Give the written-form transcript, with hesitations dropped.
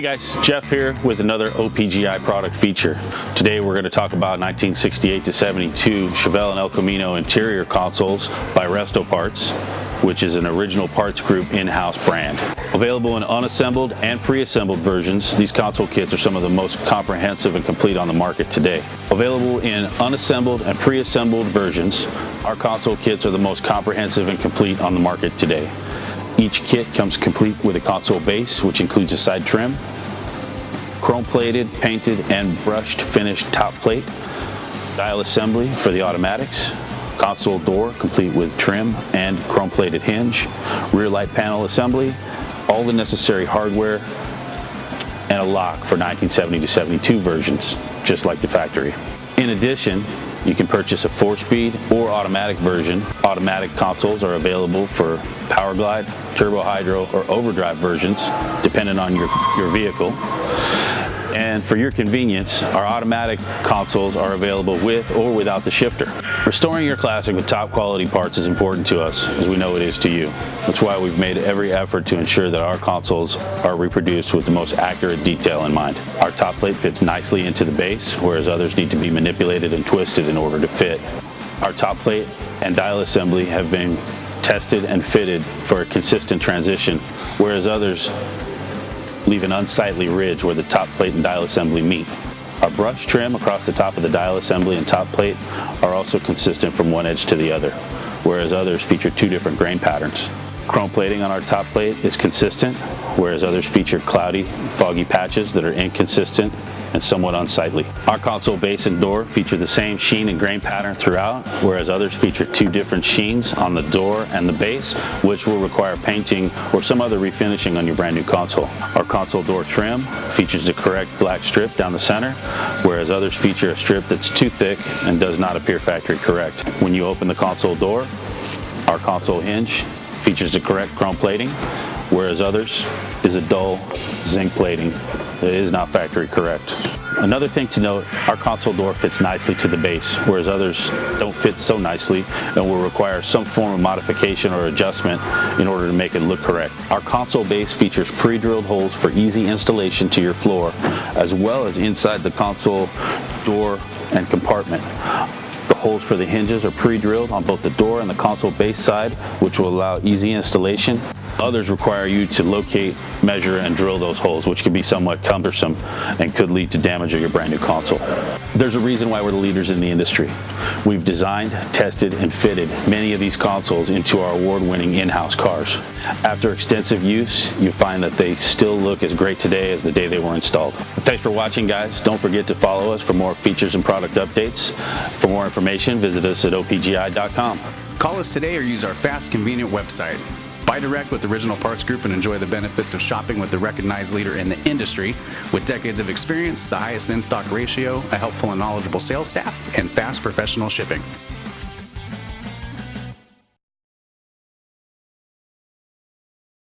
Hey guys, Jeff here with another OPGI product feature. Today we're going to talk about 1968 to 72 Chevelle and El Camino interior consoles by Resto Parts, which is an original parts group in-house brand. Available in unassembled and pre-assembled versions, these console kits are some of the most comprehensive and complete on the market today. Available in unassembled and pre-assembled versions, our console kits are the most comprehensive and complete on the market today. Each kit comes complete with a console base, which includes a side trim, chrome-plated, painted, and brushed finished top plate, dial assembly for the automatics, console door complete with trim and chrome-plated hinge, rear light panel assembly, all the necessary hardware, and a lock for 1970 to 72 versions, just like the factory. In addition, you can purchase a 4-speed or automatic version. Automatic consoles are available for Power Glide, Turbo Hydro, or Overdrive versions, depending on your vehicle. And for your convenience, our automatic consoles are available with or without the shifter. Restoring your classic with top quality parts is important to us, as we know it is to you. That's why we've made every effort to ensure that our consoles are reproduced with the most accurate detail in mind. Our top plate fits nicely into the base, whereas others need to be manipulated and twisted in order to fit. Our top plate and dial assembly have been tested and fitted for a consistent transition, whereas others leave an unsightly ridge where the top plate and dial assembly meet. Our brush trim across the top of the dial assembly and top plate are also consistent from one edge to the other, whereas others feature two different grain patterns. Chrome plating on our top plate is consistent, whereas others feature cloudy, foggy patches that are inconsistent and somewhat unsightly. Our console basin door feature the same sheen and grain pattern throughout, whereas others feature two different sheens on the door and the base, which will require painting or some other refinishing on your brand new console. Our console door trim features the correct black strip down the center, whereas others feature a strip that's too thick and does not appear factory correct. When you open the console door, our console hinge features the correct chrome plating, whereas others is a dull zinc plating that is not factory correct. Another thing to note, our console door fits nicely to the base, whereas others don't fit so nicely and will require some form of modification or adjustment in order to make it look correct. Our console base features pre-drilled holes for easy installation to your floor, as well as inside the console door and compartment. The holes for the hinges are pre-drilled on both the door and the console base side, which will allow easy installation. Others require you to locate, measure, and drill those holes, which can be somewhat cumbersome and could lead to damage of your brand new console. There's a reason why we're the leaders in the industry. We've designed, tested, and fitted many of these consoles into our award-winning in-house cars. After extensive use, you find that they still look as great today as the day they were installed. Thanks for watching, guys. Don't forget to follow us for more features and product updates. For more information, visit us at opgi.com. Call us today or use our fast, convenient website. Buy direct with the Original Parts Group and enjoy the benefits of shopping with the recognized leader in the industry with decades of experience, the highest in-stock ratio, a helpful and knowledgeable sales staff, and fast professional shipping.